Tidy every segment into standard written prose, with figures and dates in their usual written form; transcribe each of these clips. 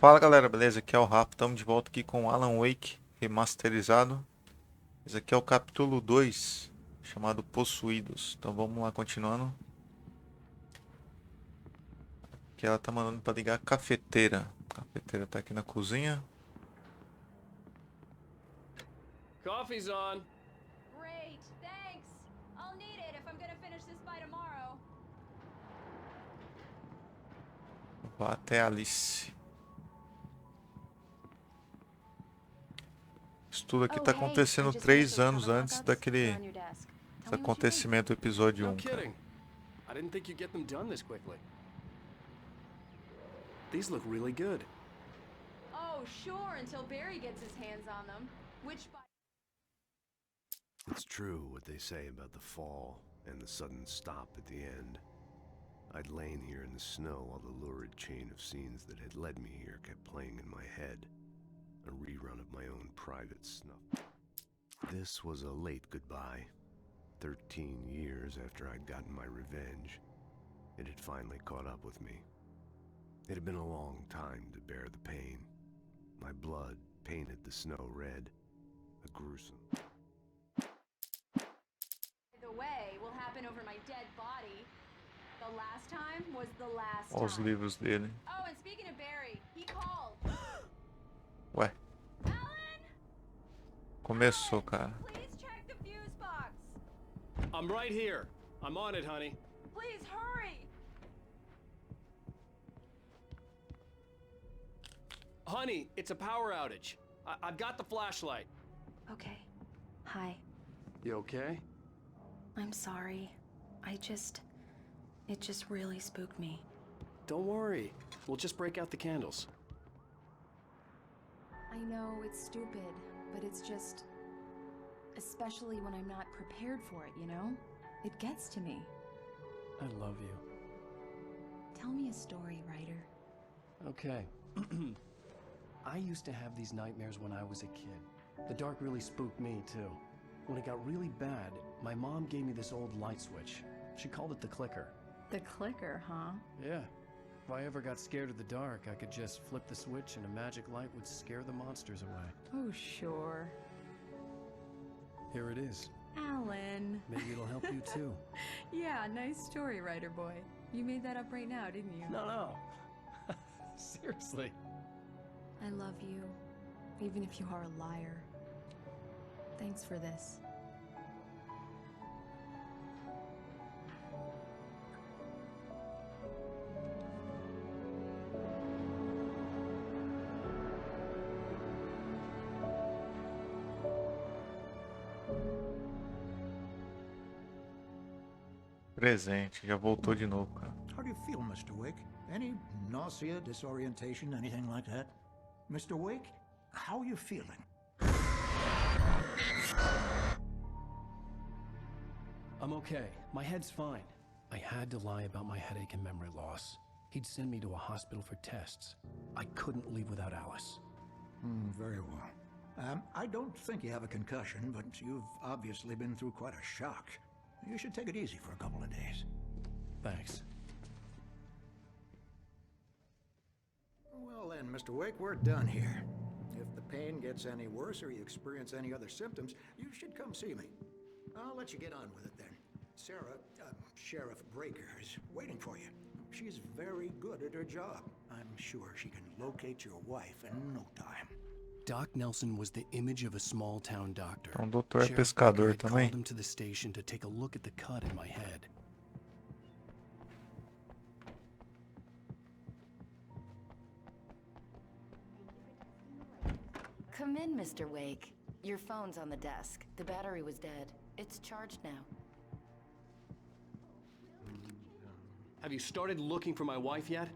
Fala galera, beleza? Aqui é o Rafa, estamos de volta aqui com Alan Wake remasterizado. Esse aqui é o capítulo 2, chamado Possuídos. Então vamos lá, continuando. Aqui ela tá mandando para ligar a cafeteira. A cafeteira tá aqui na cozinha. Coffee's on. Great, thanks. I'll need it if I'm gonna finish this by tomorrow. Vá até Alice. Isso tudo aqui tá acontecendo 3 anos antes daquele acontecimento do episódio 1. No kidding. I didn't think you'd get them done this quickly. These look really good. Oh, sure, until Barry gets his hands on them. Which by It's true what they say about the fall and the sudden stop at the end. I'd lain here in the snow while the lurid chain of scenes that had led me here kept playing in my head. A rerun of my own private snuff. This was a late goodbye. 13 years after I'd gotten my revenge, it had finally caught up with me. It had been a long time to bear the pain. My blood painted the snow red. A gruesome... the way will happen over my dead body. The last time was the last Olha os time. livros dele. Oh, and speaking of Barry, he called. Ué, Alan, começou, cara. please check the fuse box. I'm right here. I'm on it, honey. Please hurry. Honey, it's a power outage. I've got the flashlight. Okay. Hi. You okay? I'm sorry. It just really spooked me. Don't worry. We'll just break out the candles. I know it's stupid, but it's just... especially when I'm not prepared for it, you know? It gets to me. I love you. Tell me a story, writer. Okay. I used to have these nightmares when I was a kid. The dark really spooked me, too. When it got really bad, my mom gave me this old light switch. She called it the clicker. The clicker, huh? Yeah. If I ever got scared of the dark, I could just flip the switch and a magic light would scare the monsters away. Oh, sure. Here it is. Alan. Maybe it'll help you, too. Yeah, nice story, writer boy. You made that up right now, didn't you? No. Seriously. I love you, even if you are a liar. Thanks for this. Presente, já voltou de novo, cara. How do you feel, Mr. Wake? Any nausea, disorientation, anything like that? Mr. Wake, how are you feeling? I'm okay. My head's fine. I had to lie about my headache and memory loss. He'd send me to a hospital for tests. I couldn't leave without Alice. Very well. I don't think you have a concussion, but you've obviously been through quite a shock. You should take it easy for a couple of days. Thanks. Well then, Mr. Wake, we're done here. If the pain gets any worse or you experience any other symptoms, you should come see me. I'll let you get on with it then. Sarah, Sheriff Breaker, is waiting for you. She's very good at her job. I'm sure she can locate your wife in no time. Doc Nelson was the image of a small-town doctor. Então o doutor é Sheriff pescador Breaker had também. called him to the station to take a look at the cut in my head. Come in, Mr. Wake. Your phone's on the desk. The battery was dead. It's charged now. Have you started looking for my wife yet?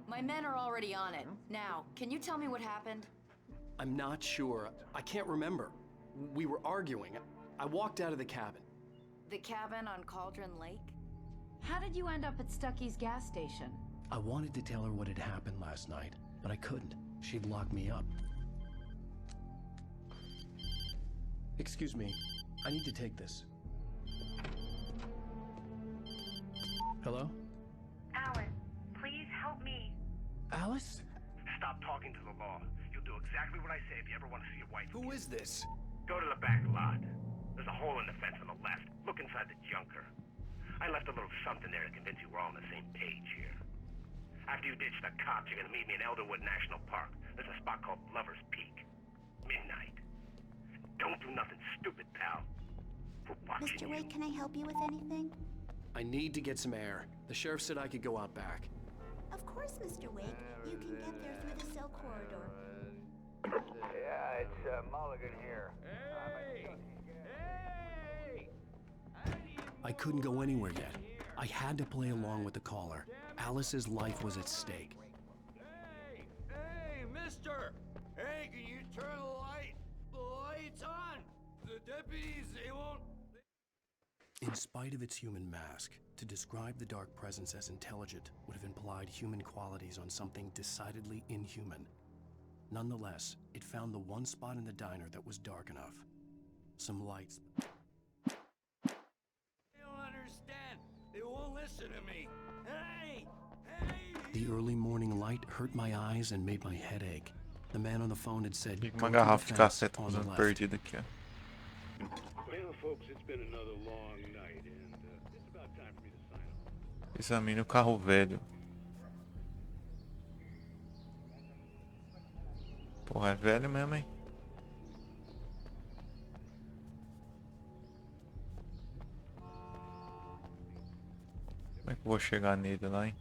My men are already on it. Now, can you tell me what happened? I'm not sure. I can't remember. We were arguing. I walked out of the cabin. The cabin on Cauldron Lake? How did you end up at Stucky's gas station? I wanted to tell her what had happened last night, but I couldn't. She'd lock me up. Excuse me. I need to take this. Hello? Alan, please help me. Alice? stop talking to the law. You'll do exactly what I say if you ever want to see your wife. Who is this? Go to the back lot. There's a hole in the fence on the left. Look inside the junker. I left a little something there to convince you we're all on the same page here. After you ditch the cops, you're gonna meet me in Elderwood National Park. There's a spot called Lover's Peak. Midnight. Don't do nothing stupid, pal. We're watching Mr. you. Wake, can I help you with anything? I need to get some air. The sheriff said I could go out back. Of course, Mr. Wake. You can get there through the cell corridor. Yeah, it's Mulligan here. I couldn't go anywhere yet. I had to play along with the caller. Alice's life was at stake. Hey, mister! Hey, can you turn the light? The light's on! The deputies, they won't... In spite of its human mask, to describe the dark presence as intelligent would have implied human qualities on something decidedly inhuman. Nonetheless, it found the one spot in the diner that was dark enough. Some lights. They don't understand. They won't listen to me. Hey! Hey! The early morning light hurt my eyes and made my head ache. The man on the phone had said, Fica "Go uma to the garrafa de fence caceta on the fazendo left." perdida aqui, ó. Well, folks, it's been another long night, and it's about time for me to sign off. Examine o carro velho. Porra, é velho mesmo, hein? Como é que eu vou chegar nele lá, hein?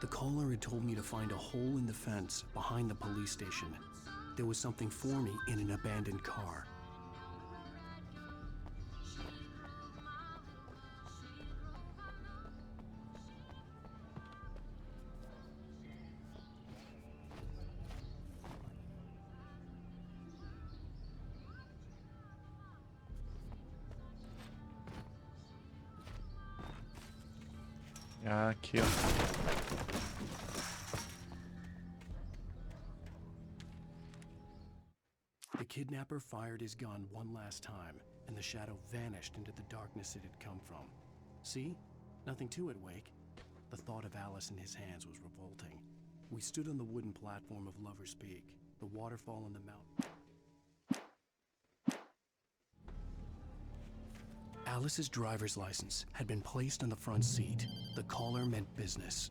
The caller had told me to find a hole in the fence behind the police station. There was something for me in an abandoned car. Ah, aqui, ó. The kidnapper fired his gun one last time, and the shadow vanished into the darkness it had come from. See? Nothing to it, Wake. The thought of Alice in his hands was revolting. We stood on the wooden platform of Lover's Peak, the waterfall in the mountain. Alice's driver's license had been placed on the front seat. The caller meant business.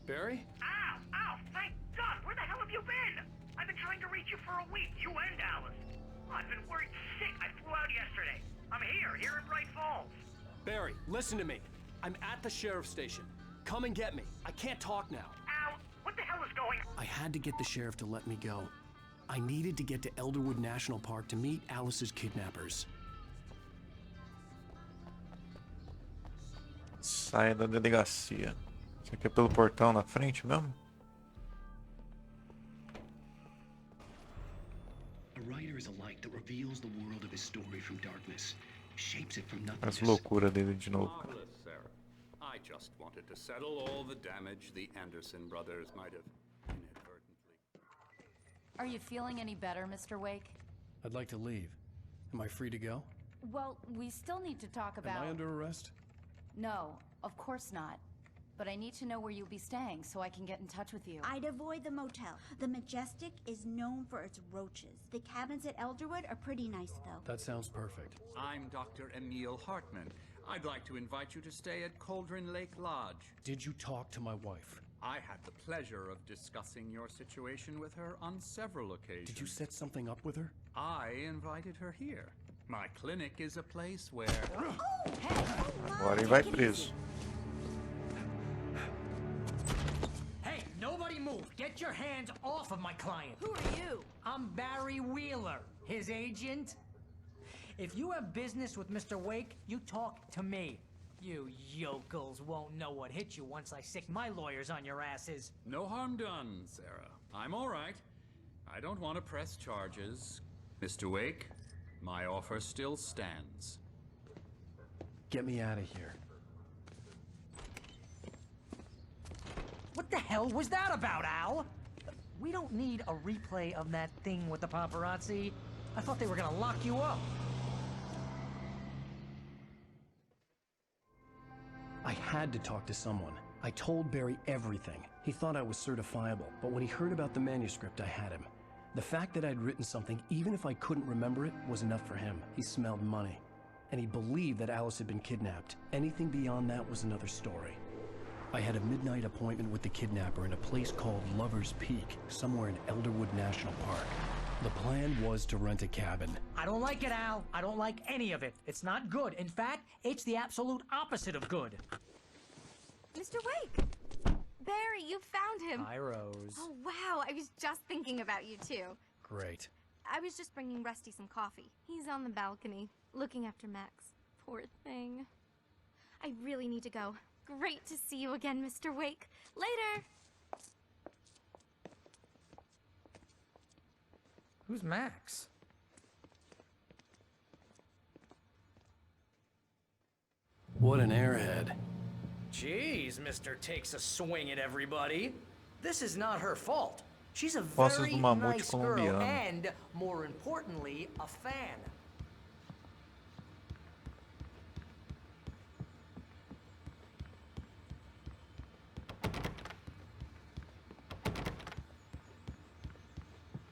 Barry? Ow! Ow! Thank God! Where the hell have you been? I've been trying to reach you for a week, you and Alice. I've been worried sick. I flew out yesterday. I'm here in Bright Falls. Barry, listen to me. I'm at the sheriff's station. Come and get me. I can't talk now. Ow! What the hell is going on? I had to get the sheriff to let me go. I needed to get to Elderwood National Park to meet Alice's kidnappers. Saia da delegacia. Isso aqui é pelo portão na frente mesmo? A writer is a light that reveals the world of his story from darkness, shapes it from As nothingness. loucuras dele de novo, cara. Marvelous, Sarah. I just wanted to settle all the damage the Anderson brothers might have inadvertently. Are you feeling any better, Mr. Wake? I'd like to leave. Am I free to go? Well, we still need to talk about... Am I under arrest? No, of course not. But I need to know where you'll be staying so I can get in touch with you. I'd avoid the motel. The Majestic is known for its roaches. The cabins at Elderwood are pretty nice, though. That sounds perfect. I'm Dr. Emil Hartman. I'd like to invite you to stay at Cauldron Lake Lodge. Did you talk to my wife? I had the pleasure of discussing your situation with her on several occasions. Did you set something up with her? I invited her here. My clinic is a place where... Oh, hey! Agora ele vai preso. Hey, nobody move! Get your hands off of my client! Who are you? I'm Barry Wheeler, his agent. If you have business with Mr. Wake, you talk to me. You yokels won't know what hit you once I sick my lawyers on your asses. No harm done, Sarah. I'm all right. I don't want to press charges. Mr. Wake, my offer still stands. Get me out of here. What the hell was that about, Al? We don't need a replay of that thing with the paparazzi. I thought they were gonna lock you up. I had to talk to someone. I told Barry everything. He thought I was certifiable, but when he heard about the manuscript, I had him. The fact that I'd written something, even if I couldn't remember it, was enough for him. He smelled money. And he believed that Alice had been kidnapped. Anything beyond that was another story. I had a midnight appointment with the kidnapper in a place called Lover's Peak, somewhere in Elderwood National Park. The plan was to rent a cabin. I don't like it, Al. I don't like any of it. It's not good. In fact, it's the absolute opposite of good. Mr. Wake! Barry, you found him! Hi, Rose. Oh, wow. I was just thinking about you, too. Great. I was just bringing Rusty some coffee. He's on the balcony, looking after Max. Poor thing. I really need to go. Great to see you again, Mr. Wake. Later! Who's Max? What an airhead. Jeez, Mr. Takes a swing at everybody. This is not her fault. She's a Vozes very do Mamute nice girl colombiano. and, more importantly, a fan.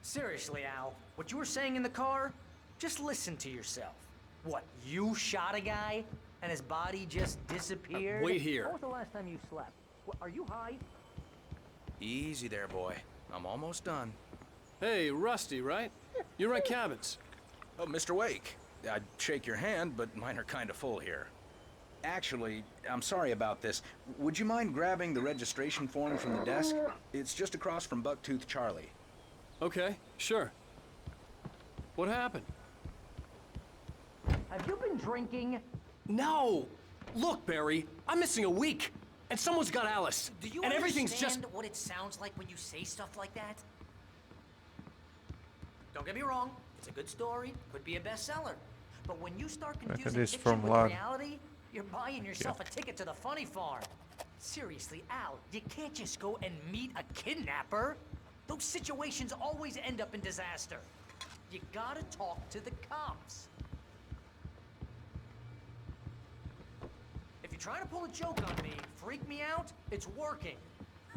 Seriously, Al, what you were saying in the car, just listen to yourself. What, you shot a guy and his body just disappeared? Wait here. When was the last time you slept? Are you high? Easy there, boy. I'm almost done. Hey, Rusty, right? You rent cabins. Oh, Mr. Wake. I'd shake your hand, but mine are kind of full here. Actually, I'm sorry about this. Would you mind grabbing the registration form from the desk? It's just across from Bucktooth Charlie. Okay, sure. What happened? Have you been drinking? No! Look, Barry, I'm missing a week, and someone's got Alice. Do you and everything's understand just... what it sounds like when you say stuff like that? Don't get me wrong, it's a good story, could be a bestseller. But when you start confusing this fiction from with Lag. reality, you're buying yourself a ticket to the funny farm. Seriously, Al, you can't just go and meet a kidnapper. Those situations always end up in disaster. You gotta talk to the cops. If you're trying to pull a joke on me, freak me out, it's working.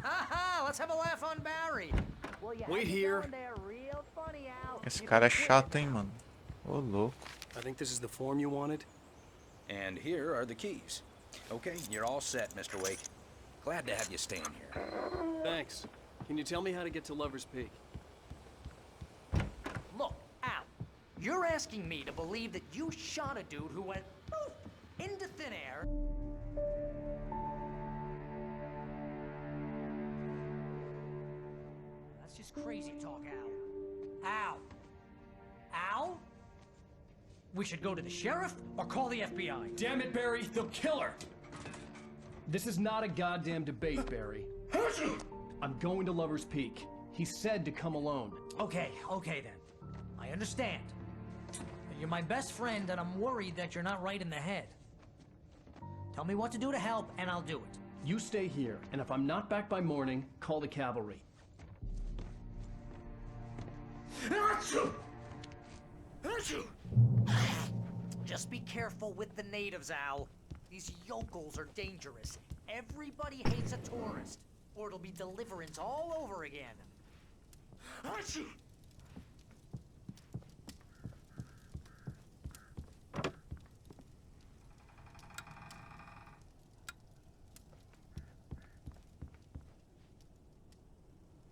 Ha ha, let's have a laugh on Barry. Well, you Wait here. there real funny, Al. Esse cara é chato, hein, mano. Ô, louco. I think this is the form you wanted. And here are the keys. Okay, you're all set, Mr. Wake. Glad to have you staying here. Thanks. Can you tell me how to get to Lover's Peak? Look, Al, you're asking me to believe that you shot a dude who went poof into thin air. That's just crazy talk, Al. Al? Al? We should go to the sheriff or call the FBI. Damn it, Barry, they'll kill her! This is not a goddamn debate, Barry. I'm going to Lover's Peak. He said to come alone. Okay then. I understand. You're my best friend and I'm worried that you're not right in the head. Tell me what to do to help and I'll do it. You stay here, and if I'm not back by morning, call the cavalry. Just be careful with the natives, Al. These yokels are dangerous. Everybody hates a tourist, or it'll be Deliverance all over again.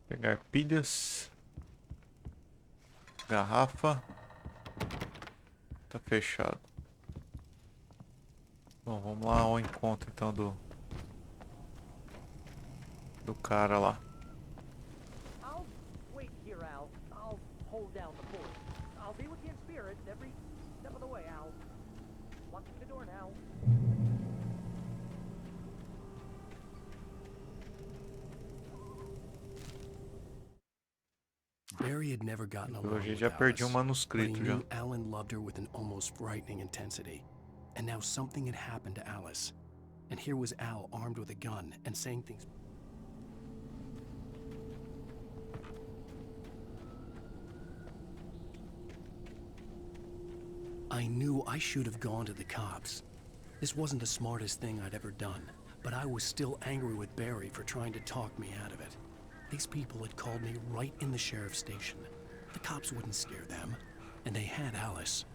Pegar pilhas. Garrafa. Tá fechado. Bom, vamos lá ao encontro então do cara lá. I'll wait here, Al. I'll hold down the fort. I'll be with you in spirit every step of the way, Al. Locking the door now. Barry had never gotten along Hoje with já perdi Alice, manuscrito but he já. knew Alan loved her with an almost frightening intensity. And now something had happened to Alice. And here was Al armed with a gun and saying things. I knew I should have gone to the cops. This wasn't the smartest thing I'd ever done, but I was still angry with Barry for trying to talk me out of it. These people had called me right in the sheriff's station. The cops wouldn't scare them, and they had Alice.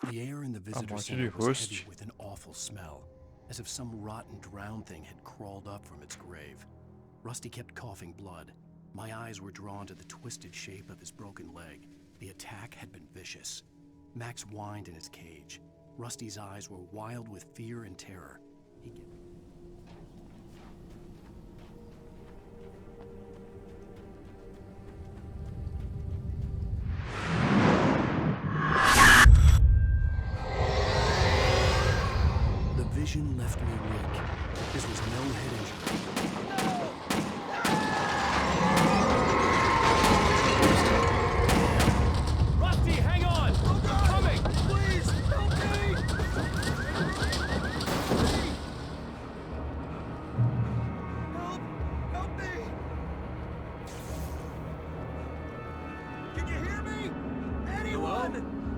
The air in the visitor center was heavy with an awful smell, as if some rotten drowned thing had crawled up from its grave. Rusty kept coughing blood. My eyes were drawn to the twisted shape of his broken leg. The attack had been vicious. Max whined in his cage. Rusty's eyes were wild with fear and terror. Vision left me weak. This was no head injury. Rusty, hang on! I'm coming! Please, help me! Help me! Can you hear me? Anyone?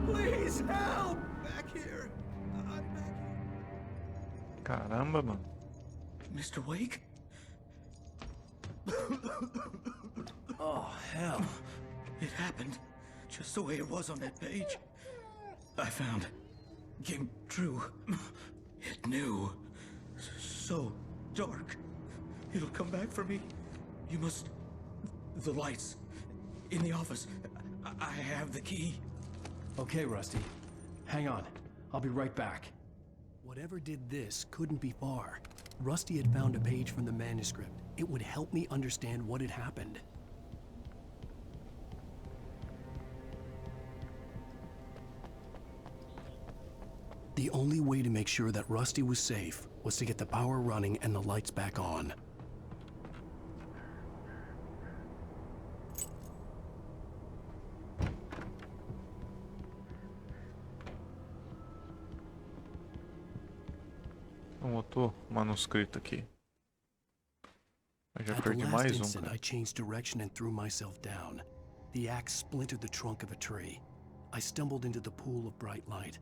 Please help! Back here. I'm back here. Caramba, mano. Mr. Wake? Oh, hell. It happened just the way it was on that page. I found. Came true. It knew. So dark. It'll come back for me. You must... The lights. In the office. I have the key. Okay, Rusty. Hang on. I'll be right back. Whatever did this couldn't be far. Rusty had found a page from the manuscript. It would help me understand what had happened. The only way to make sure that Rusty was safe was to get the power running and the lights back on. Outro manuscrito aqui. Eu já At the perdi last mais instant, cara. I changed direction and threw myself down. The axe splintered the trunk of a tree. I stumbled into the pool of bright light.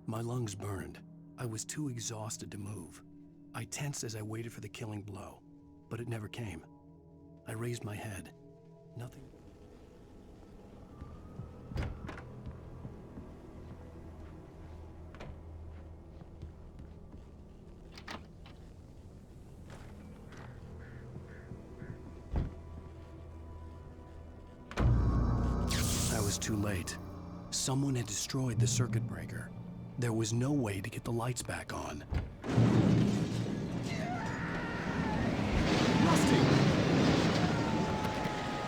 My lungs burned. I was too exhausted to move. I tensed as I waited for the killing blow, but it never came. I raised my head. Nothing. I was too late. Someone had destroyed the circuit breaker. There was no way to get the lights back on. Rusty!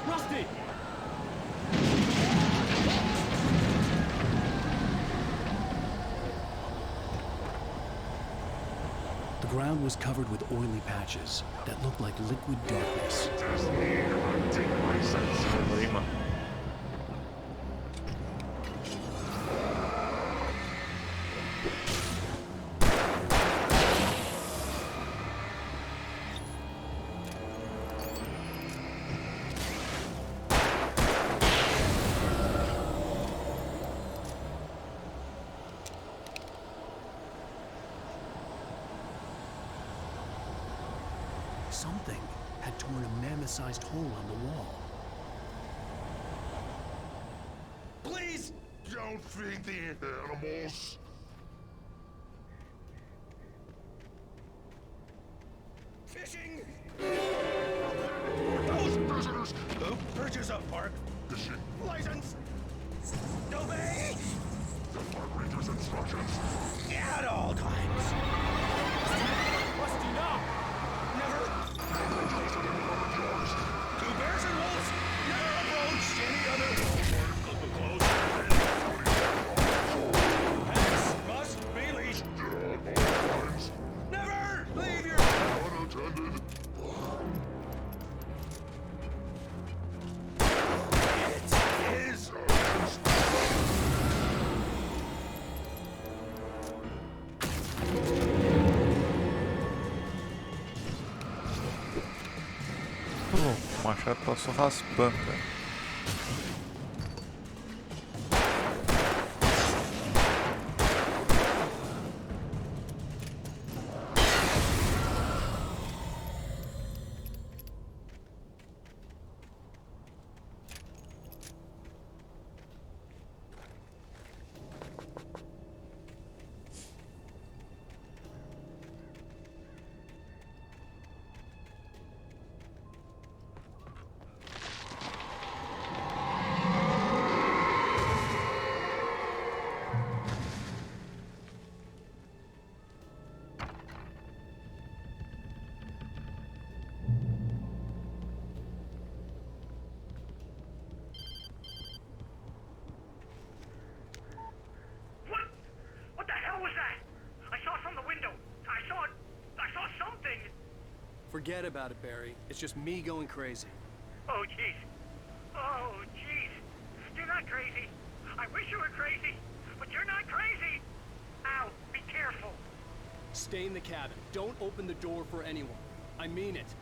Rusty! The ground was covered with oily patches that looked like liquid darkness. Something had torn a mammoth-sized hole on the wall. Please don't feed the animals. watching? Those visitors! Who? Purchase up, Park. Is she? License! Obey! The Park Ranger's instructions. At all times. Rusty, no! Never. Two bears and wolves. Never approach any other. Pets must be leashed. Never leave your unattended. It is. O machado passou raspando, velho. What the hell was that? I saw from the window. I saw something. Forget about it, Barry. It's just me going crazy. Oh, jeez. Oh, jeez. You're not crazy. I wish you were crazy, but you're not crazy. Ow, be careful. Stay in the cabin. Don't open the door for anyone. I mean it.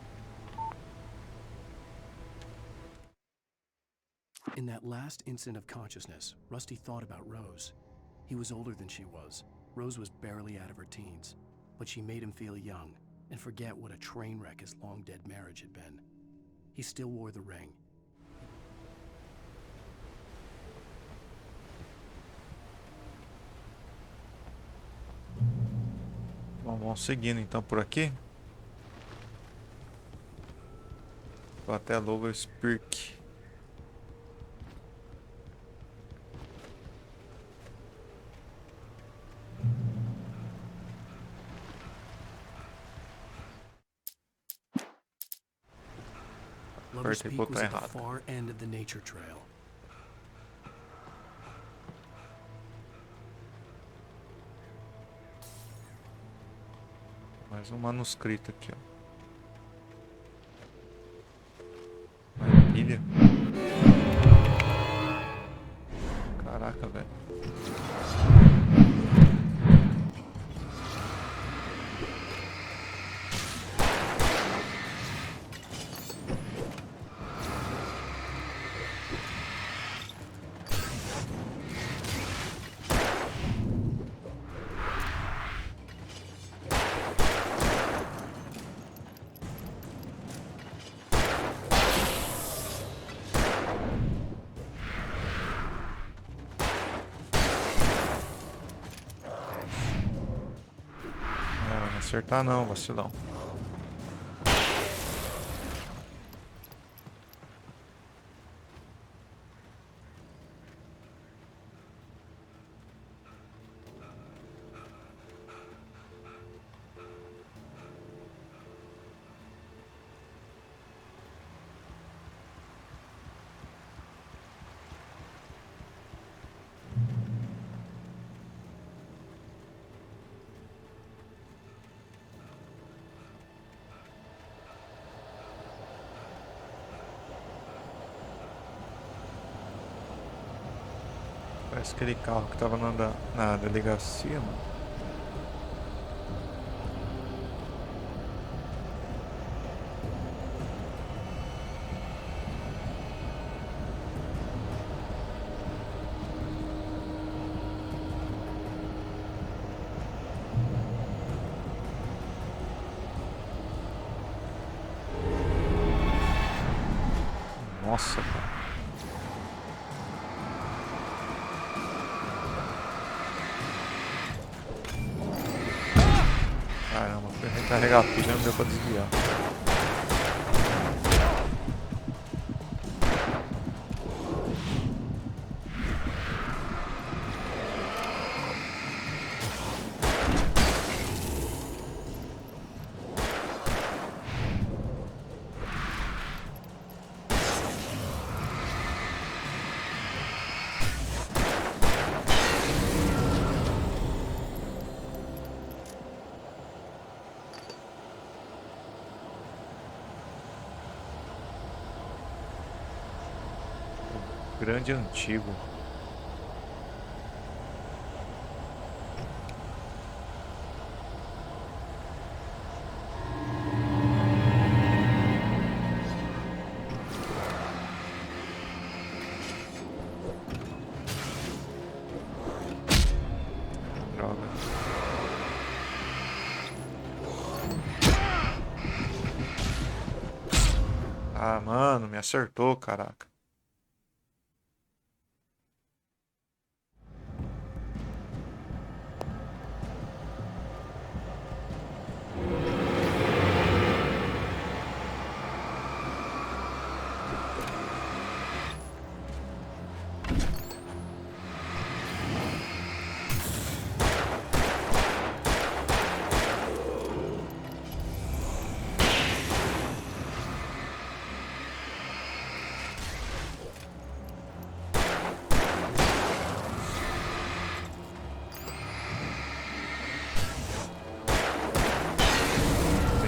In that last instant of consciousness, Rusty thought about Rose. He was older than she was. Rose was barely out of her teens, but she made him feel young and forget what a train wreck his long-dead marriage had been. He still wore the ring. Bom, vamos seguindo então por aqui. Vou até Lower Spirk. Lover's Peak was at the far end of the nature trail. Mais um manuscrito aqui, ó. Uma pilha. Caraca, velho. Acertar não, vacilão. Parece aquele carro que tava na delegacia, mano. Nossa, cara. Caramba, fui recarregar a pilha, não deu pra desviar. Grande antigo. Ah, mano, me acertou, caraca.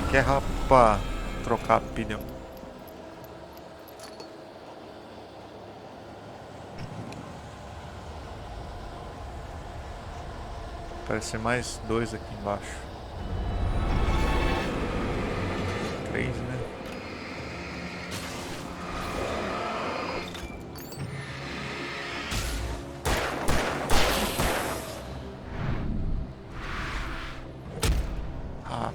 Que é pra trocar pneu. Parece mais 2 aqui embaixo. 3, né? Ah,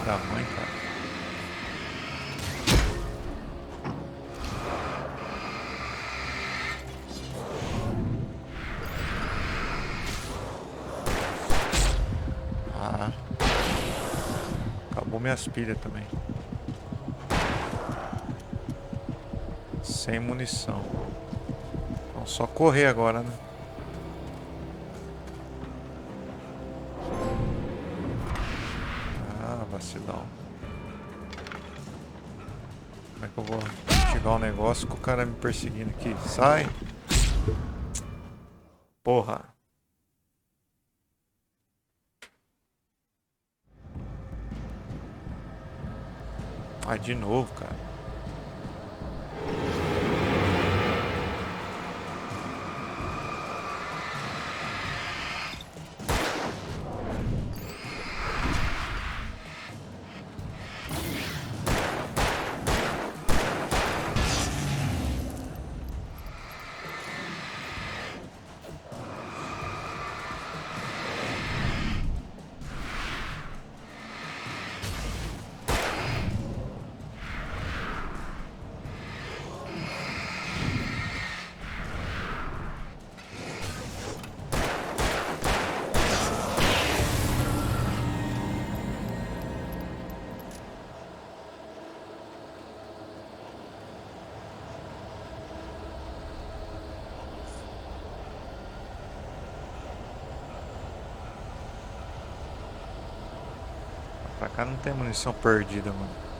da mãe, cara. Ah. Acabou minhas pilhas também. Sem munição. Então só correr agora, né? Vacilão. Como é que eu vou ativar um negócio com o cara me perseguindo aqui? Sai! Porra! Ah, de novo, cara. Pra cá não tem munição perdida, mano.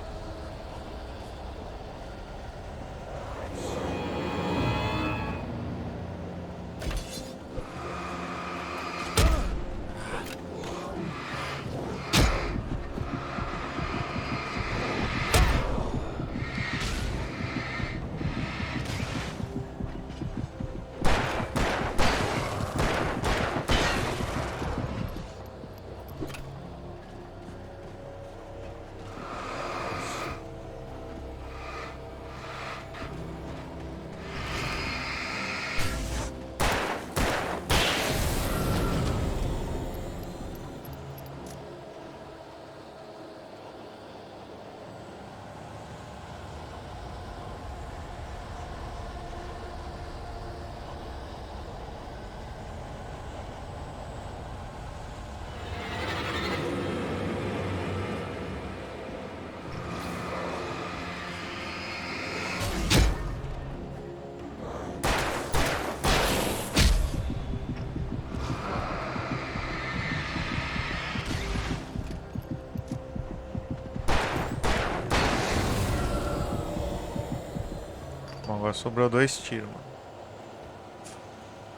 Bom, agora sobrou 2 tiros, mano.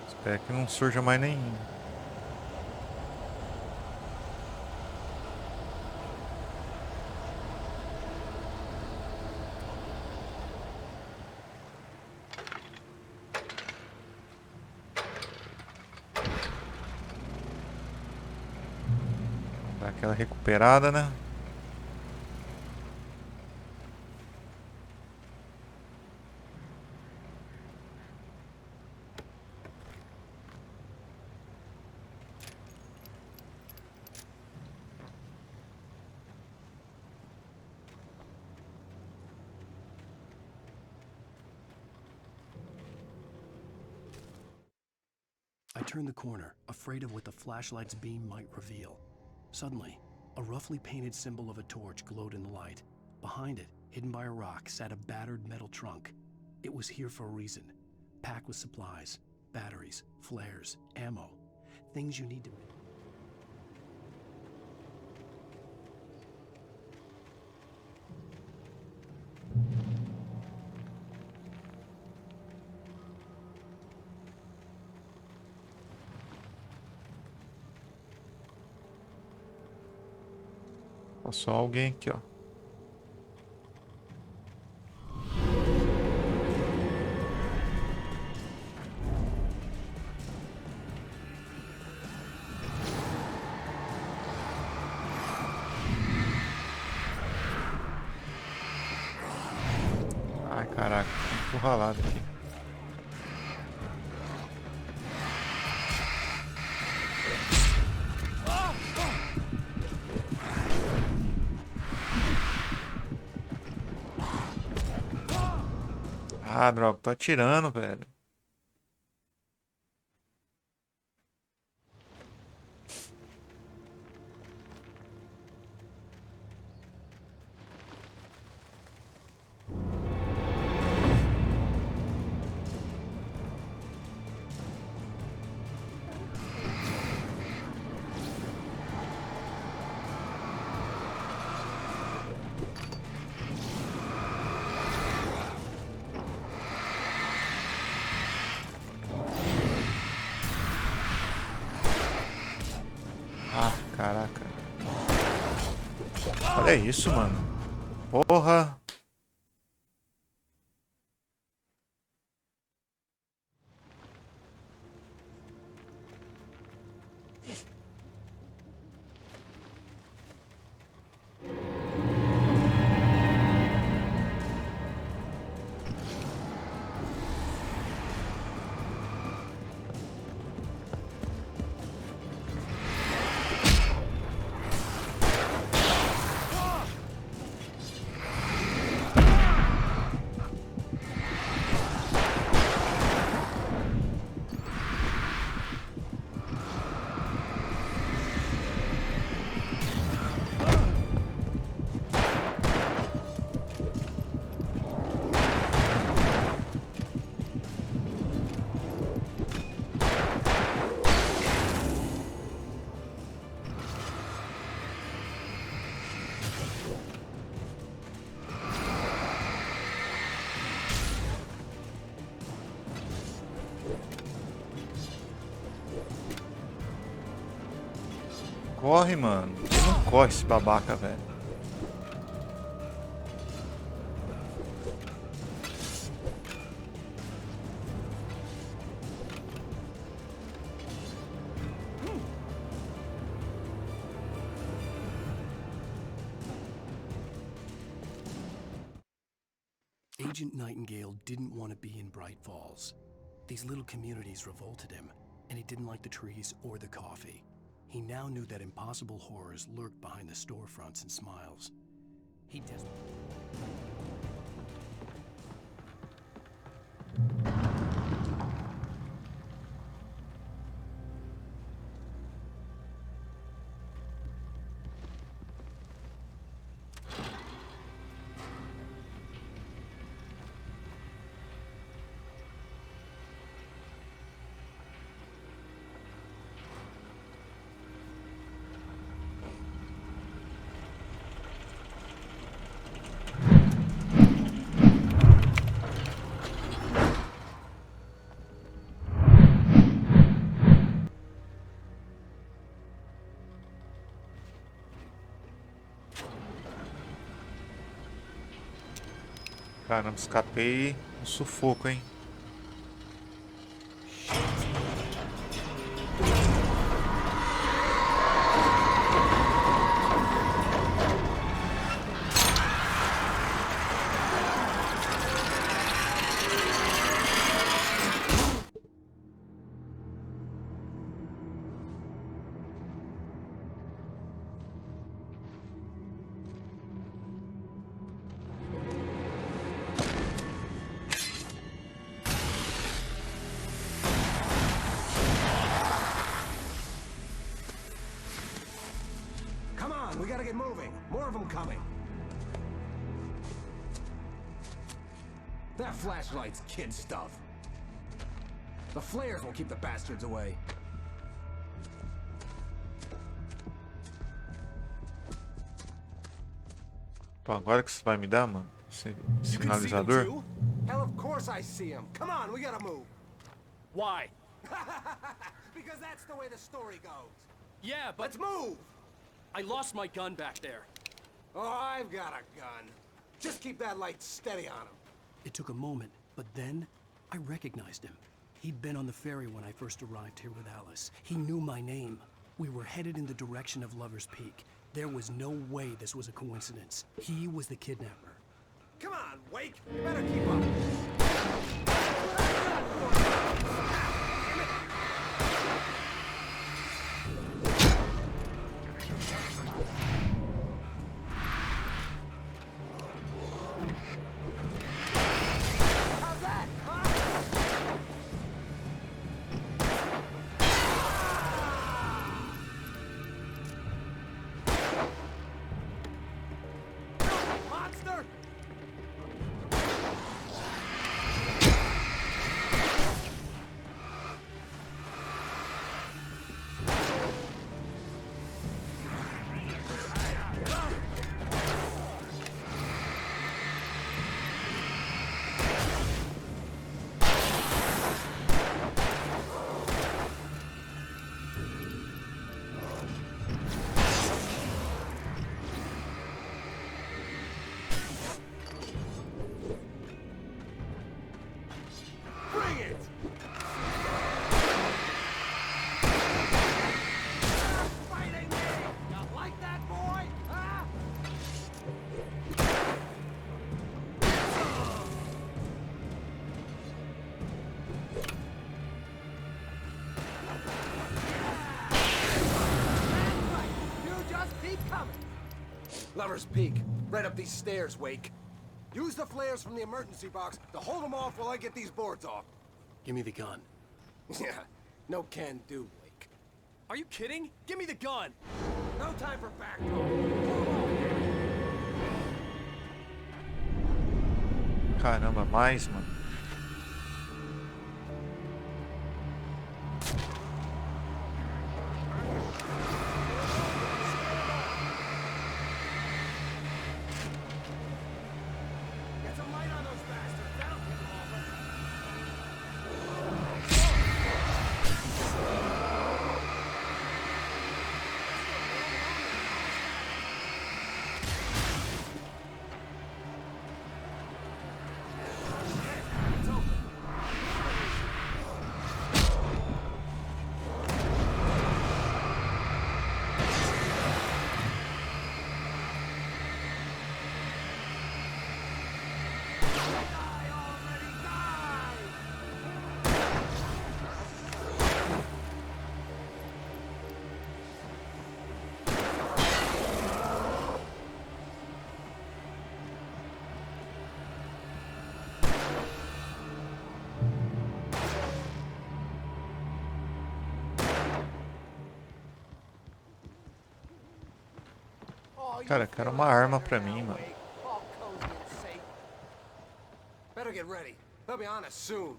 Espero que não surja mais nenhum. Dar aquela recuperada, né? I turned the corner, afraid of what the flashlight's beam might reveal. Suddenly, a roughly painted symbol of a torch glowed in the light. Behind it, hidden by a rock, sat a battered metal trunk. It was here for a reason, packed with supplies, batteries, flares, ammo, things you need to... Passou alguém aqui, ó. Ai, caraca, encurralado aqui. Ah, droga, tô atirando, velho. Caraca. Olha isso, mano. Porra. Corre, mano. Não corre esse babaca, velho. Agent Nightingale didn't want to be in Bright Falls. These little communities revolted him, and he didn't like the trees or the coffee. He now knew that impossible horrors lurked behind the storefronts and smiles. He tested... Caramba, escapei no sufoco, hein? We gotta get moving. More of them coming. That flashlight's kid stuff. The flares will keep the bastards away. Pô, agora que você vai me dar, mano? Esse sinalizador? Hell, of course I see him. Come on, we gotta move. Why? Because that's the way the story goes. Yeah, but... Let's move! I lost my gun back there. Oh, I've got a gun. Just keep that light steady on him. It took a moment, but then I recognized him. He'd been on the ferry when I first arrived here with Alice. He knew my name. We were headed in the direction of Lover's Peak. There was no way this was a coincidence. He was the kidnapper. Come on, Wake. You better keep up. Lover's Peak. Right up these stairs, Wake. Use the flares from the emergency box to hold them off while I get these boards off. Give me the gun. Yeah, no can do, Wake. Are you kidding? Give me the gun! No time for back. Caramba, mais, mano. Cara, quero uma arma pra mim, mano. Better get ready. They'll be on us soon.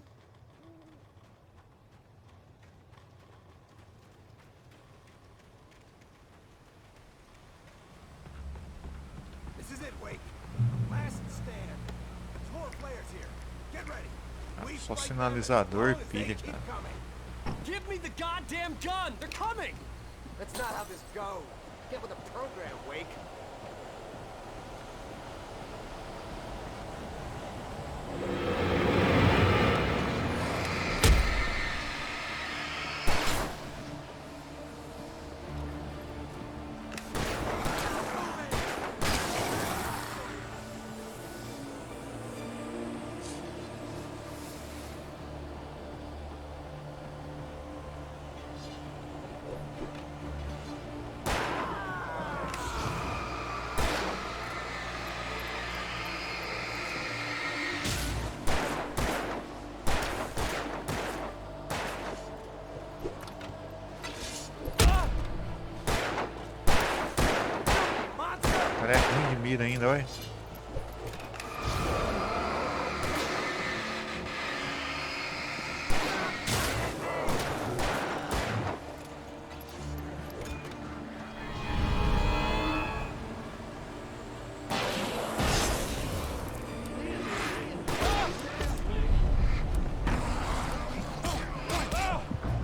This is it, Wake. Last stand. 4 flares here. Get ready. Só sinalizador e pilha, cara. Give me the goddamn gun! They're coming! That's not how this goes. Get with the program, Wake. cara é ruim de mira ainda, olha.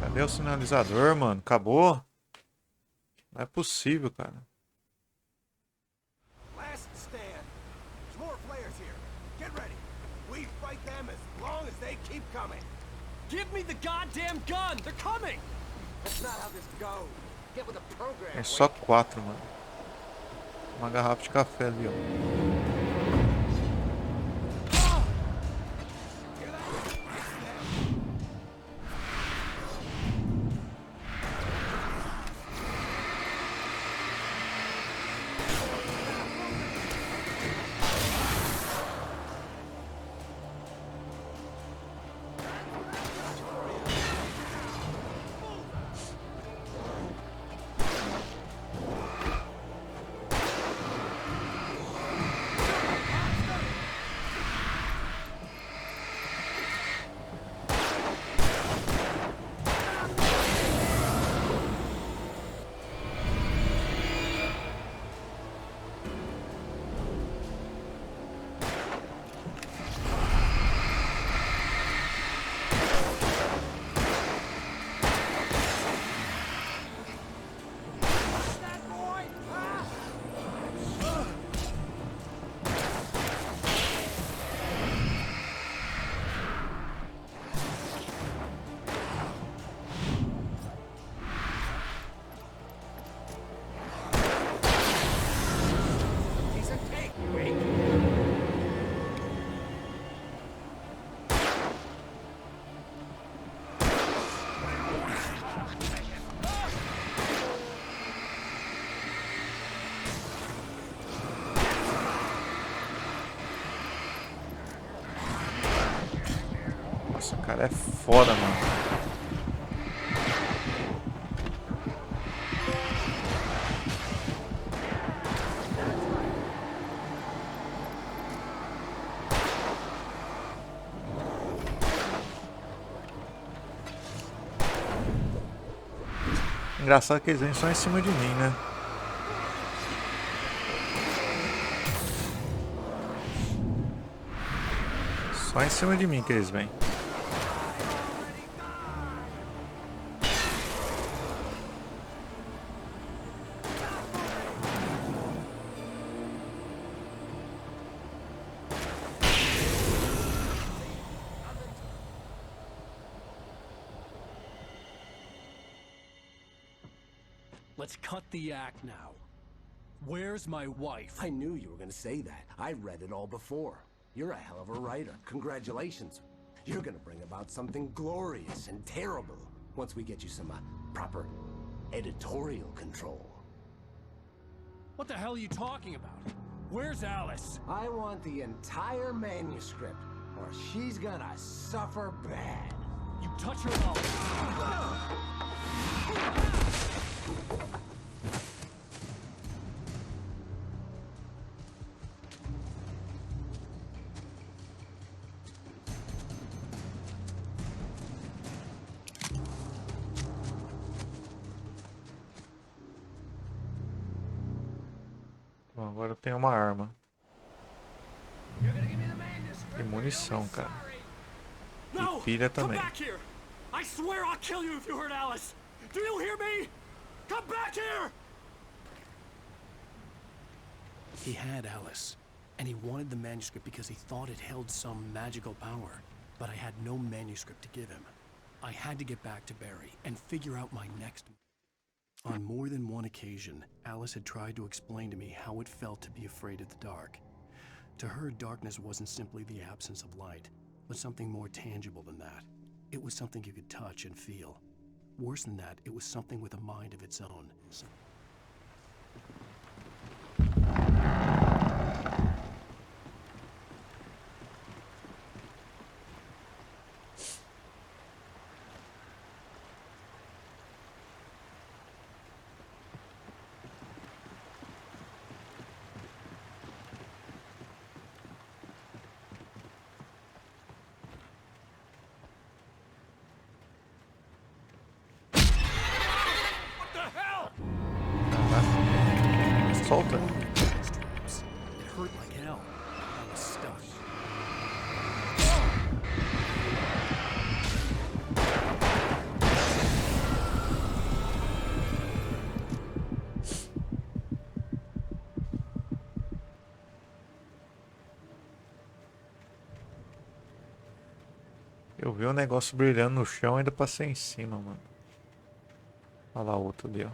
Cadê o sinalizador, mano? Acabou? Não é possível, cara. Last stand. There's more flares here. Get ready. We fight them as long as they keep coming. Give me the goddamn gun! They're coming! That's not how this goes. Get with the program. É só 4, mano. Uma garrafa de café ali, ó. Nossa, cara, é foda, mano. Engraçado que eles vêm só em cima de mim, né? Só em cima de mim que eles vêm. Let's cut the act now. Where's my wife? I knew you were going to say that. I read it all before. You're a hell of a writer. Congratulations. You're going to bring about something glorious and terrible once we get you some proper editorial control. What the hell are you talking about? Where's Alice? I want the entire manuscript, or she's gonna suffer bad. You touch her mouth. Bom, agora eu tenho uma arma. E munição, cara. E pilha também. Come back here! I swear I'll kill you if you hurt Alice! Do you hear me? Come back here! He had Alice, and he wanted the manuscript because he thought it held some magical power. But I had no manuscript to give him. I had to get back to Barry and figure out my next... On more than one occasion, Alice had tried to explain to me how it felt to be afraid of the dark. To her, darkness wasn't simply the absence of light, but something more tangible than that. It was something you could touch and feel. Worse than that, it was something with a mind of its own. solta? It hurt like hell. I was stuck. Eu vi um negócio brilhando no chão e ainda passei em cima, mano. Olha lá outro ali, ó.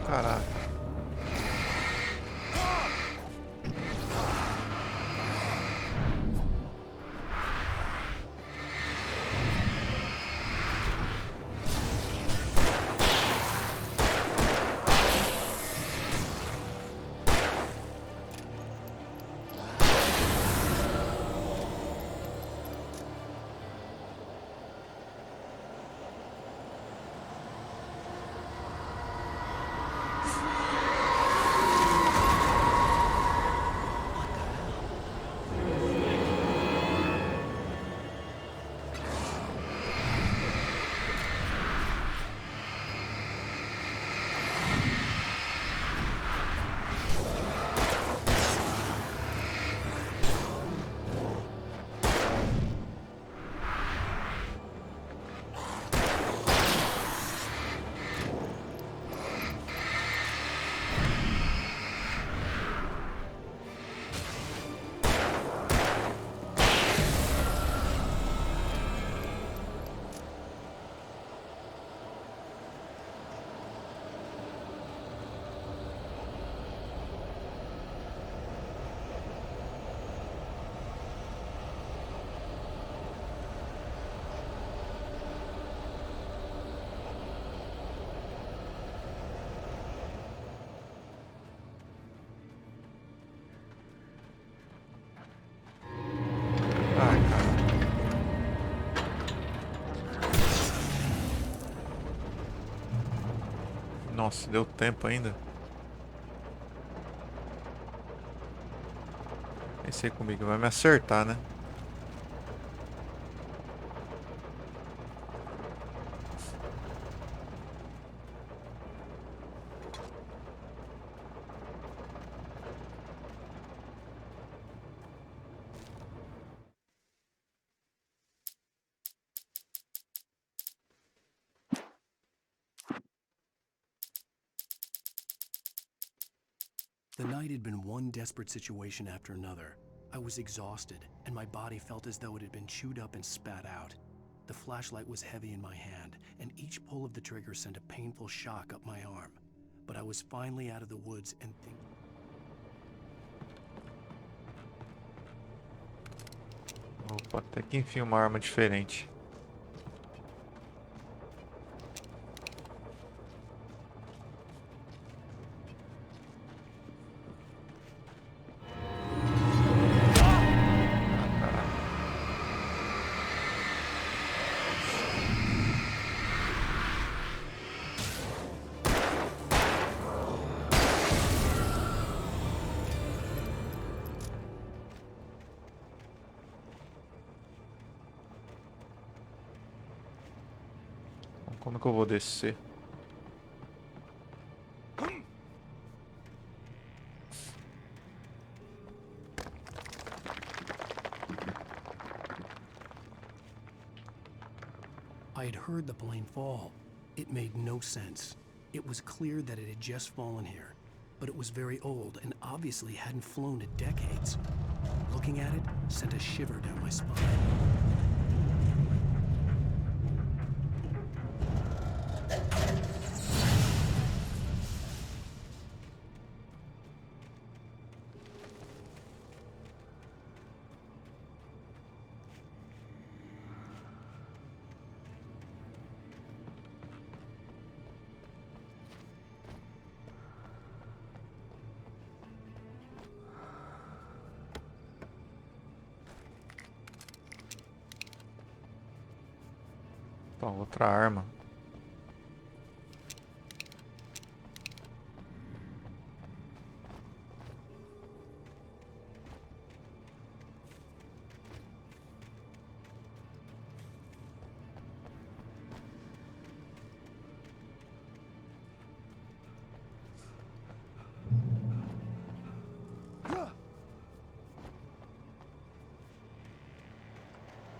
Caraca. Nossa, deu tempo ainda. Pensei comigo, vai me acertar, né? The night had been one desperate situation after another. I was exhausted, and my body felt as though it had been chewed up and spat out. The flashlight was heavy in my hand, and each pull of the trigger sent a painful shock up my arm. But I was finally out of the woods and Opa, até que enfim uma arma diferente. Como é que eu vou descer? I had heard the plane fall. It made no sense. It was clear that it had just fallen here, but it was very old and obviously hadn't flown in decades. Looking at it sent a shiver down my spine. Opa, outra arma.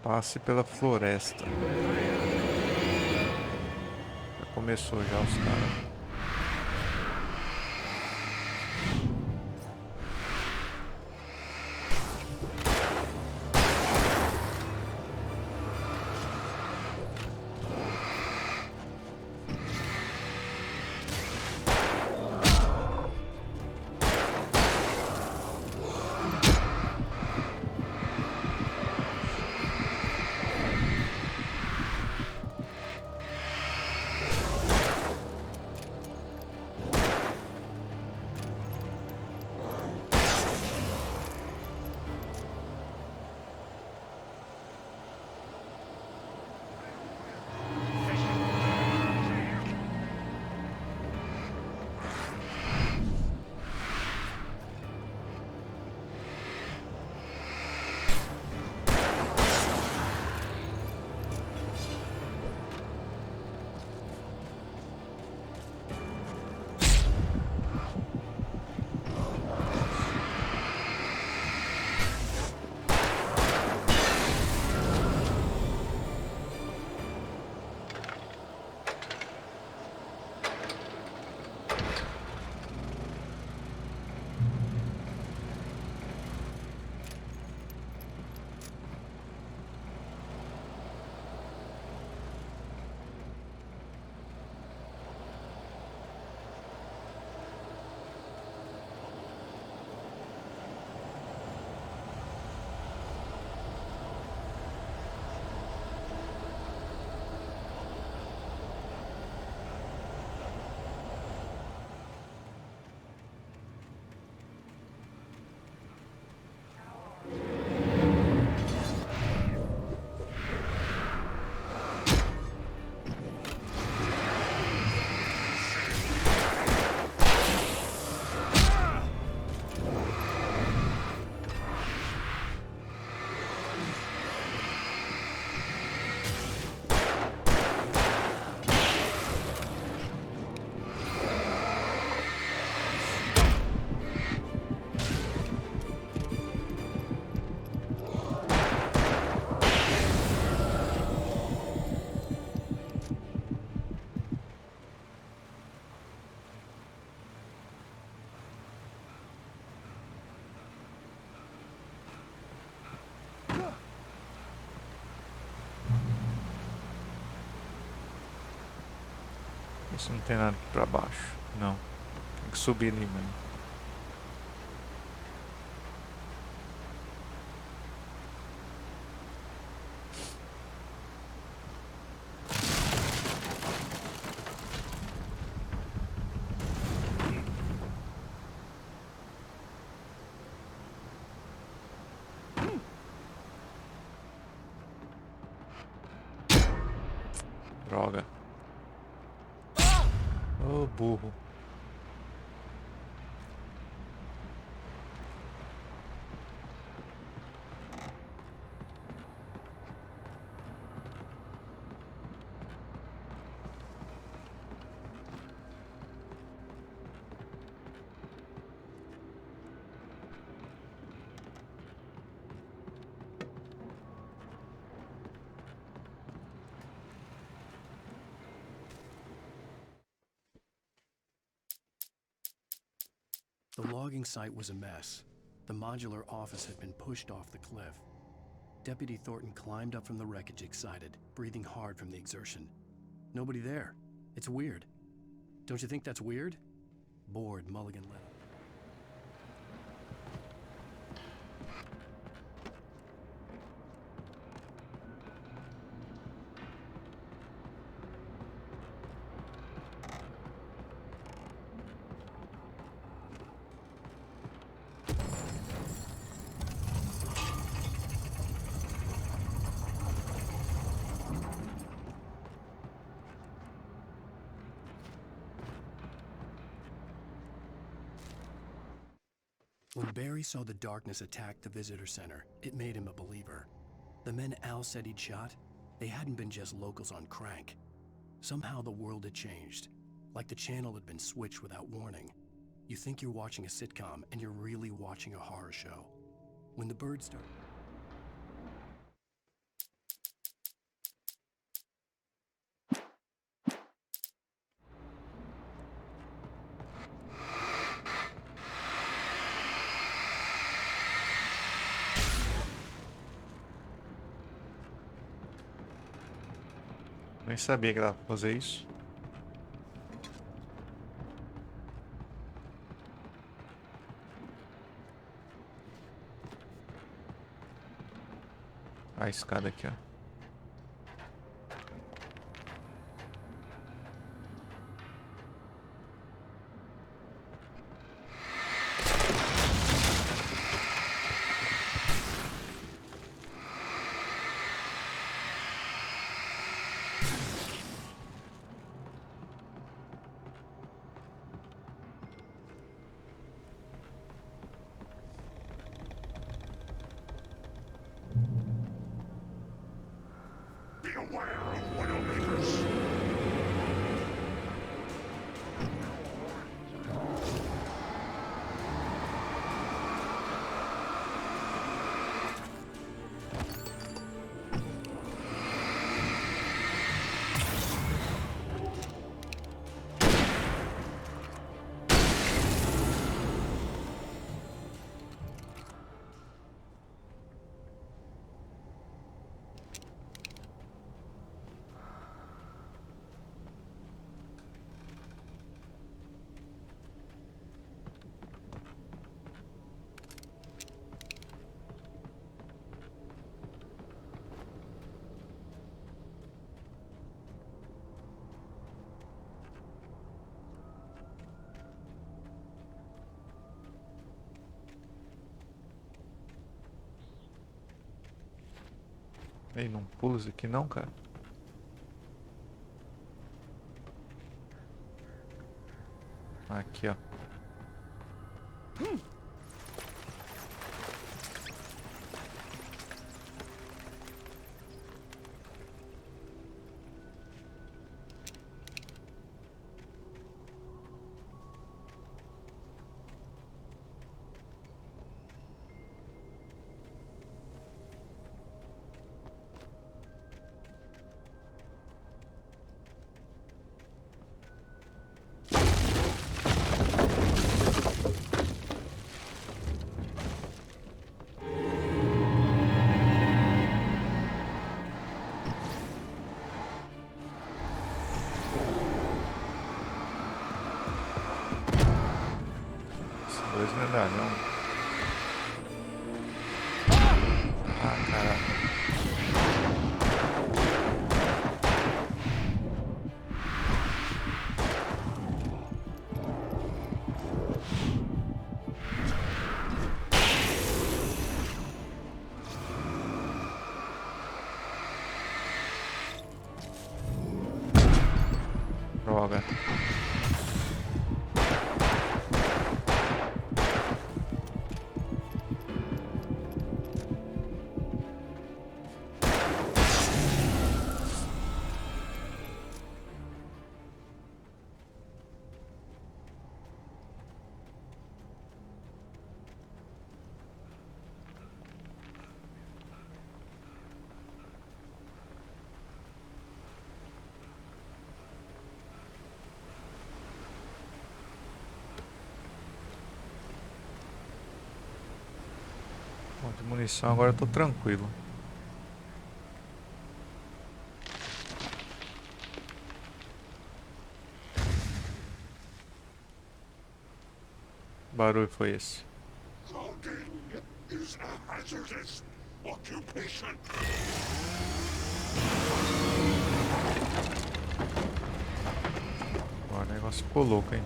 Passe pela floresta. Já começou já os caras. Isso não tem nada aqui pra baixo. Não. Tem que subir ali mesmo. Droga. Ô, burro. The logging site was a mess. The modular office had been pushed off the cliff. Deputy Thornton climbed up from the wreckage excited, breathing hard from the exertion. Nobody there. It's weird. Don't you think that's weird? Bored, Mulligan let him. When Barry saw the darkness attack the visitor center, it made him a believer. The men Al said he'd shot, they hadn't been just locals on crank. Somehow the world had changed, like the channel had been switched without warning. You think you're watching a sitcom, and you're really watching a horror show. When the birds start... Nem sabia que dava pra fazer isso. A escada aqui, ó. Ei, não pula isso aqui não, cara. Aqui, ó. Dois medalhão. Ah, caraca. Droga. Bom, de munição agora eu tô tranquilo. Que barulho foi esse? Agora o negócio ficou louco, hein?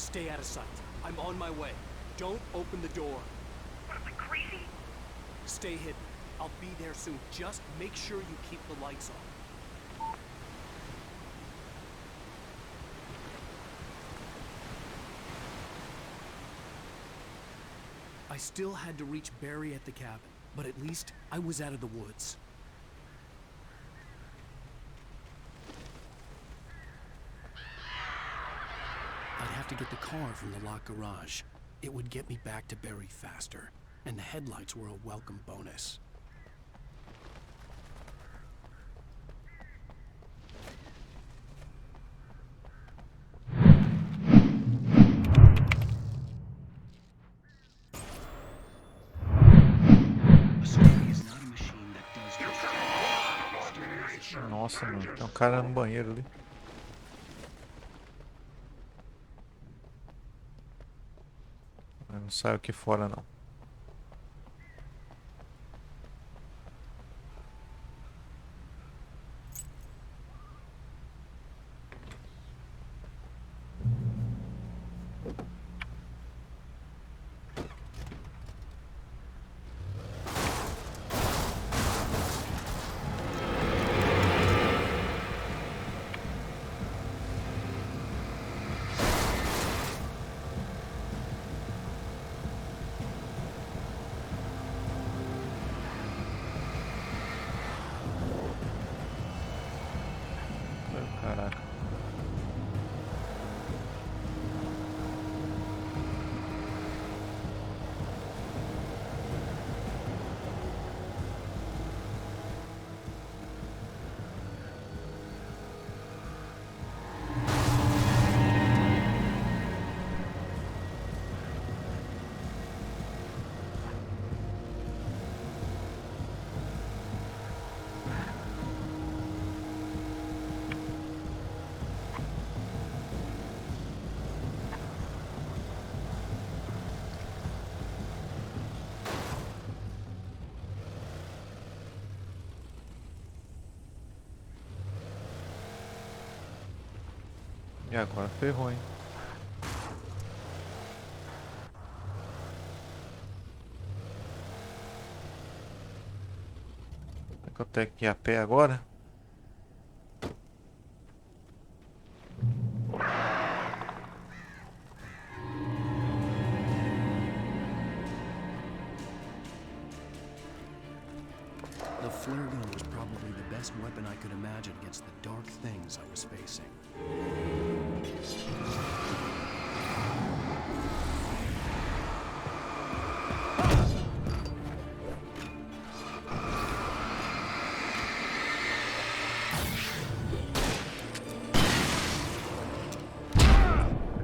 Stay out of sight. I'm on my way. Don't open the door. What, am I crazy? Stay hidden. I'll be there soon. Just make sure you keep the lights on. I still had to reach Barry at the cabin, but at least I was out of the woods. I'd have to get the car from the locked garage. It would get me back to Barry faster, and the headlights were a welcome bonus. Nossa, mano, tem um cara no banheiro ali. Eu não saio aqui fora não. Caraca. E agora ferrou, hein? Será que eu tenho que ir a pé agora? The flare gun was probably the best weapon I could imagine against the dark things I was facing.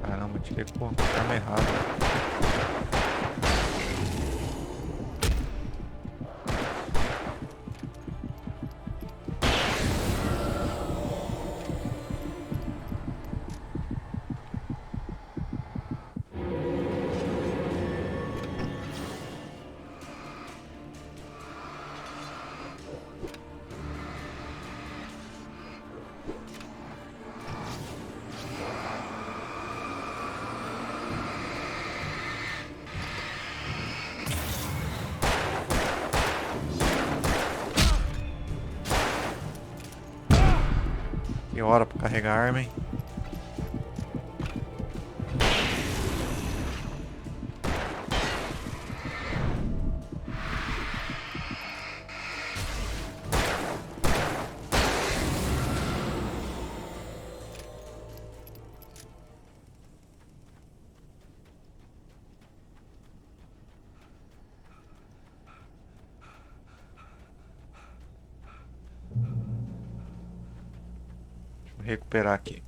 Caramba, tirei com a arma errada. Que hora pra carregar a arma, hein? Recuperar aqui.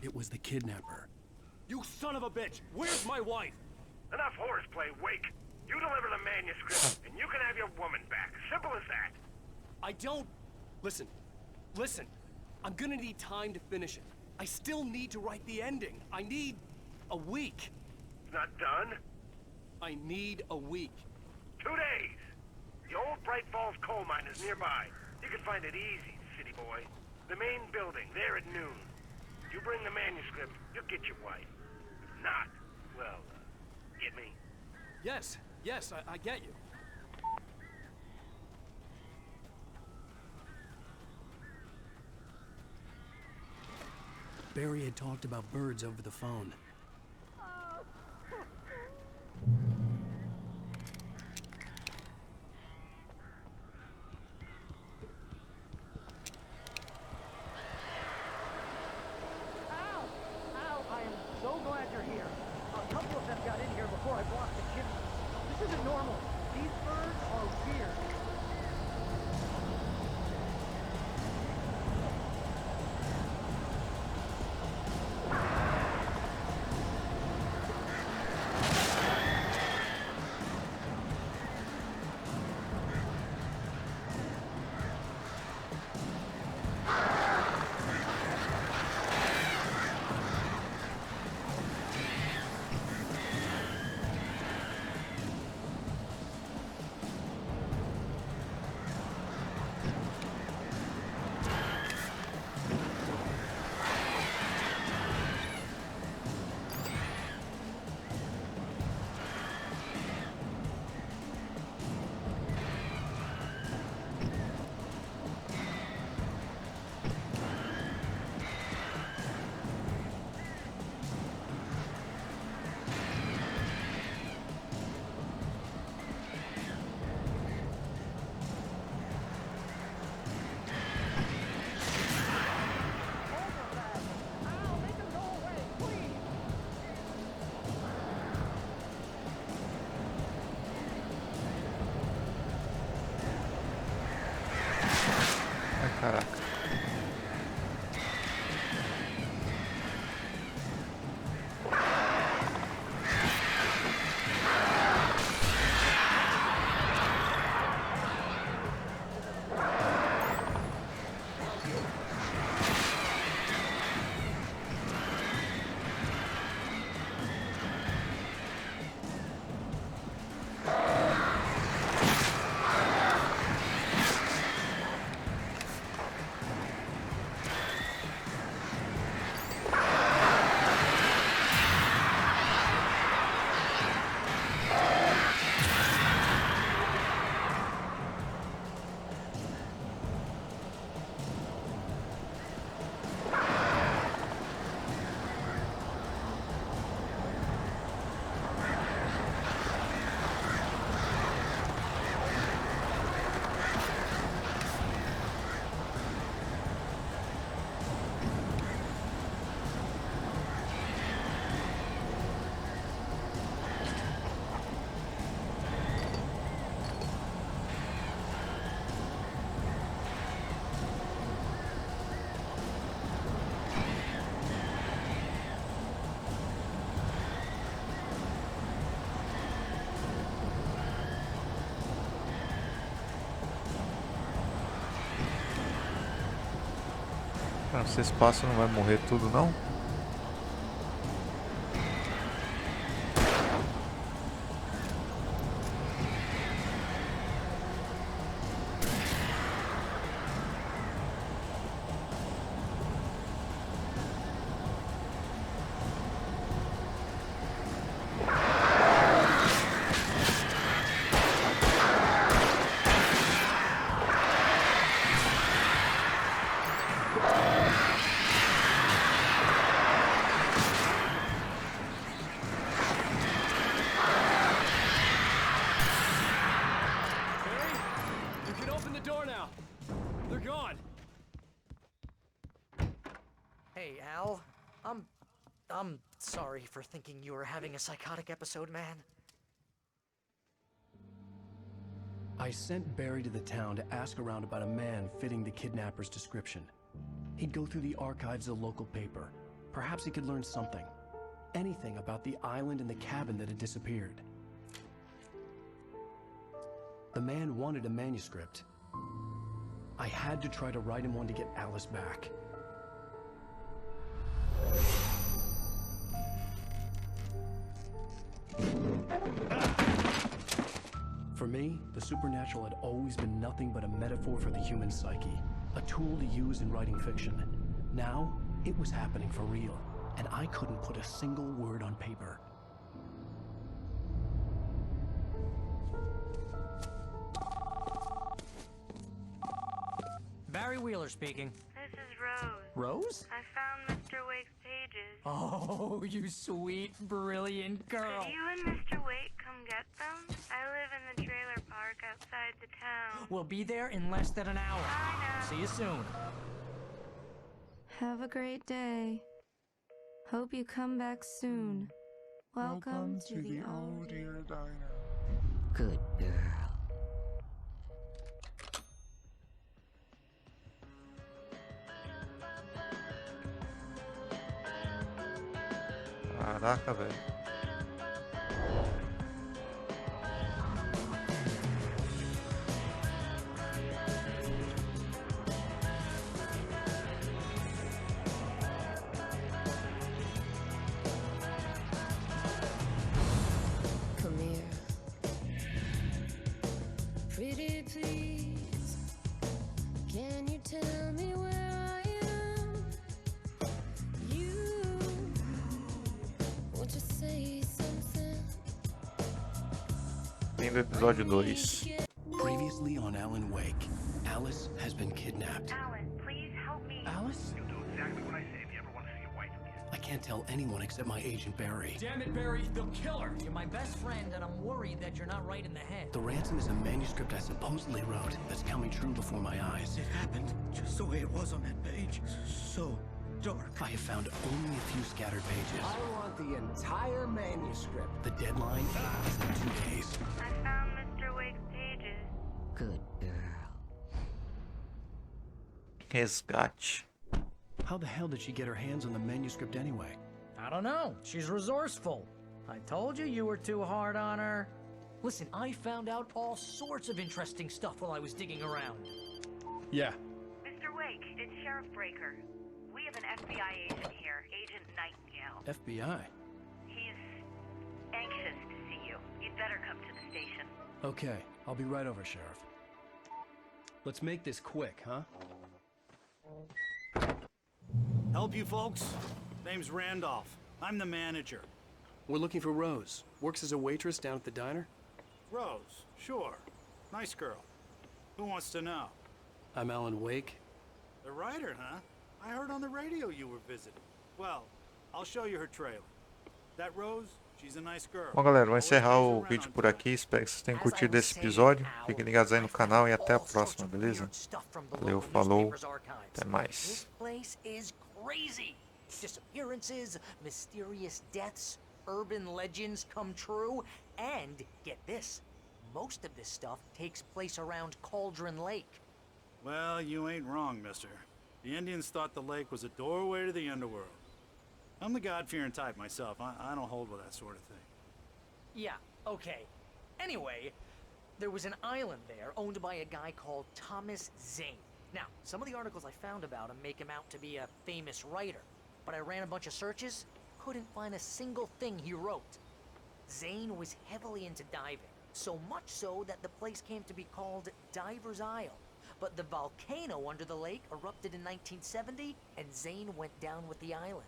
It was the kidnapper. You son of a bitch! Where's my wife? Enough horseplay, Wake. You deliver the manuscript, and you can have your woman back. Simple as that. I don't... Listen. I'm gonna need time to finish it. I still need to write the ending. I need a week. It's not done? I need a week. 2 days. The old Bright Falls coal mine is nearby. You can find it easy, city boy. The main building, there at noon. You bring the manuscript, you'll get your wife. If not, well, get me? Yes, I get you. Barry had talked about birds over the phone. Al, I am so glad you're here. A couple of them got in here before I blocked the chimney. This isn't normal. These birds are weird. Caraca. Cara, se esse espaço não vai morrer tudo, não? Hey, Al. I'm sorry for thinking you were having a psychotic episode, man. I sent Barry to the town to ask around about a man fitting the kidnapper's description. He'd go through the archives of the local paper. Perhaps he could learn something. Anything about the island and the cabin that had disappeared. The man wanted a manuscript. I had to try to write him one to get Alice back. For me, the supernatural had always been nothing but a metaphor for the human psyche. a tool to use in writing fiction. Now, it was happening for real, and I couldn't put a single word on paper. Barry Wheeler speaking. This is Rose. Rose? I found Mr. Wake's pages. Oh, you sweet, brilliant girl. Could you and Mr. Wake come get them? I live in the trailer park outside the town. We'll be there in less than an hour. Bye now. See you soon. Have a great day. Hope you come back soon. Welcome to the old dear diner. Good girl. Caraca, velho. Come here. Pretty please. Can you tell me where I am? You won't you say something? Fim do episódio 2. Previously on Alan Wake, Alice has been kidnapped. Alan, please help me. Alice? You'll do exactly what I say if you ever want to see your wife again. I can't tell anyone except my agent Barry. Damn it, Barry, they'll kill her. You're my best friend, and I'm worried that you're not right in the head. The ransom is a manuscript I supposedly wrote that's coming true before my eyes. It happened just the way it was on that page. So dark. I have found only a few scattered pages. I want the entire manuscript. The deadline is in 2 days. I found Mr. Wake's pages. Good girl. Resgate. How the hell did she get her hands on the manuscript anyway? I don't know. She's resourceful. I told you you were too hard on her. Listen, I found out all sorts of interesting stuff while I was digging around. Yeah. Mr. Wake, it's Sheriff Breaker. We have an FBI agent here, Agent Nightingale. FBI? He's anxious to see you. You'd better come to the station. Okay, I'll be right over, Sheriff. Let's make this quick, huh? Help you folks? Name's Randolph. I'm the manager. We're looking for Rose. Works as a waitress down at the diner. Rose, sure. Nice girl. Who wants to know? I'm Alan Wake. The writer, huh? I heard on the radio you were visiting. Well, I'll show you her trailer. That Rose, she's a nice girl. Bom, galera, vou encerrar o vídeo por aqui. Espero que vocês tenham curtido esse episódio. Fiquem ligados aí no canal e até a próxima, beleza? Valeu, falou, até mais. This place is crazy. Disappearances, mysterious deaths, urban legends come true, and get this, most of this stuff takes place around Cauldron Lake. Well, you ain't wrong, mister. The Indians thought the lake was a doorway to the underworld. I'm the God-fearing type myself. I don't hold with that sort of thing. Yeah, okay. Anyway, there was an island there owned by a guy called Thomas Zane. Now, some of the articles I found about him make him out to be a famous writer, but I ran a bunch of searches, couldn't find a single thing he wrote. Zane was heavily into diving, so much so that the place came to be called Diver's Isle. But the volcano under the lake erupted in 1970, and Zane went down with the island.